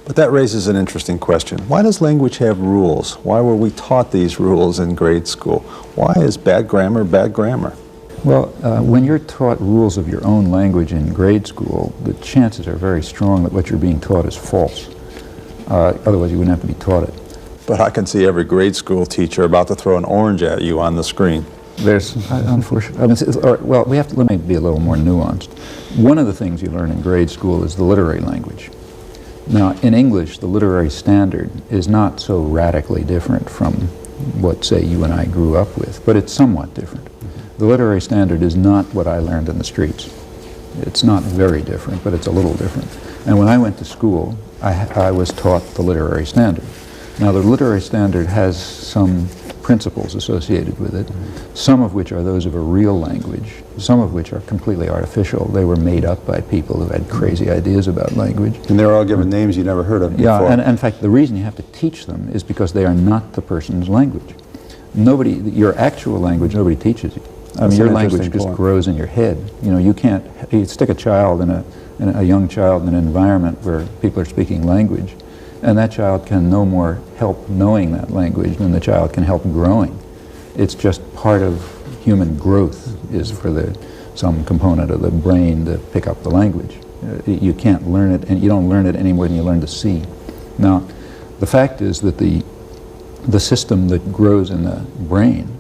But that raises an interesting question. Why does language have rules? Why were we taught these rules in grade school? Why is bad grammar bad grammar? Well, when you're taught rules of your own language in grade school, the chances are very strong that what you're being taught is false. Otherwise, you wouldn't have to be taught it. But I can see every grade school teacher about to throw an orange at you on the screen. There's, unfortunately, well, let me be a little more nuanced. One of the things you learn in grade school is the literary language. Now, in English, the literary standard is not so radically different from what, say, you and I grew up with, but it's somewhat different. The literary standard is not what I learned in the streets. It's not very different, but it's a little different. And when I went to school, I was taught the literary standard. Now, the literary standard has some principles associated with it, some of which are those of a real language, some of which are completely artificial. They were made up by people who had crazy ideas about language. And they were all given names you never heard of before. Yeah, and in fact, the reason you have to teach them is because they are not the person's language. Nobody, your actual language, nobody teaches you. I mean, your language just grows in your head. You know, you stick a child in a young child in an environment where people are speaking language, and that child can no more help knowing that language than the child can help growing. It's just part of human growth is for some component of the brain to pick up the language. You can't learn it, and you don't learn it any more than you learn to see. Now, the fact is that the system that grows in the brain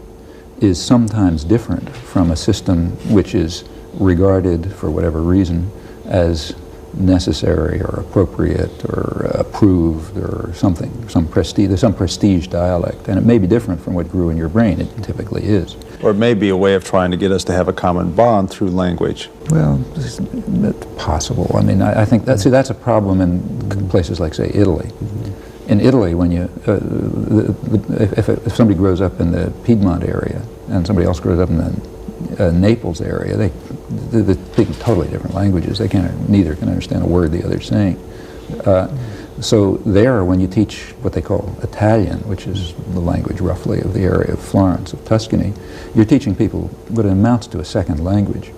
is sometimes different from a system which is regarded, for whatever reason, as necessary or appropriate or approved or something, there's some prestige dialect, and it may be different from what grew in your brain. It typically is. Or it may be a way of trying to get us to have a common bond through language. Well, it's possible. I mean, I think that's a problem in places like, say, Italy. In Italy, when you, if somebody grows up in the Piedmont area and somebody else grows up in the Naples area, they speak totally different languages. Neither can understand a word the other's saying. So there, when you teach what they call Italian, which is the language roughly of the area of Florence, of Tuscany, you're teaching people what amounts to a second language,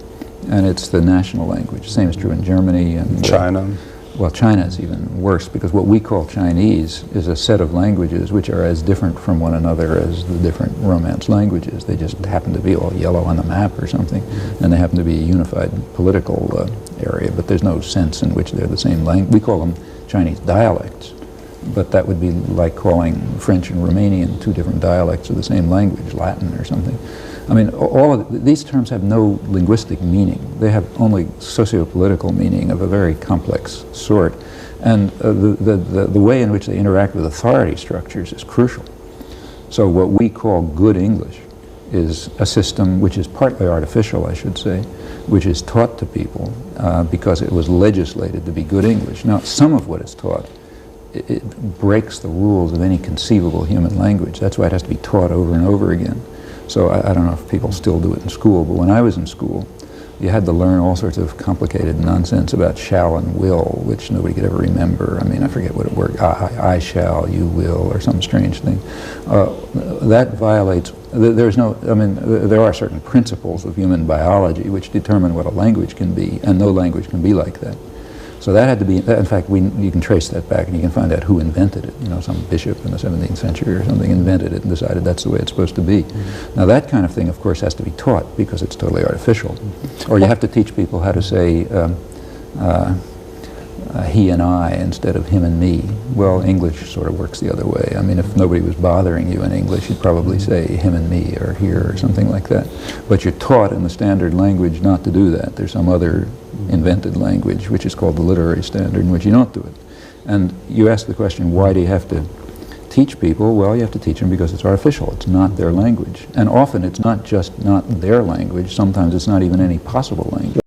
and it's the national language. The same is true in Germany and China. Well, China is even worse, because what we call Chinese is a set of languages which are as different from one another as the different Romance languages. They just happen to be all yellow on the map or something, and they happen to be a unified political area, but there's no sense in which they're the same language. We call them Chinese dialects, but that would be like calling French and Romanian two different dialects of the same language, Latin or something. I mean, all of these terms have no linguistic meaning. They have only socio-political meaning of a very complex sort. And the way in which they interact with authority structures is crucial. So what we call good English is a system which is partly artificial, I should say, which is taught to people because it was legislated to be good English. Now, some of what is taught, it breaks the rules of any conceivable human language. That's why it has to be taught over and over again. So I don't know if people still do it in school, but when I was in school, you had to learn all sorts of complicated nonsense about shall and will, which nobody could ever remember. I mean, I forget what it worked. I shall, you will, or some strange thing. That violates, there are certain principles of human biology which determine what a language can be, and no language can be like that. So that had to be, in fact, you can trace that back and you can find out who invented it. You know, some bishop in the 17th century or something invented it and decided that's the way it's supposed to be. Now that kind of thing, of course, has to be taught because it's totally artificial. Or you have to teach people how to say he and I instead of him and me. Well, English sort of works the other way. I mean, if nobody was bothering you in English, you'd probably say him and me or here or something like that. But you're taught in the standard language not to do that. There's some other invented language, which is called the literary standard, in which you don't do it. And you ask the question, why do you have to teach people? Well, you have to teach them because it's artificial. It's not their language. And often it's not just not their language. Sometimes it's not even any possible language.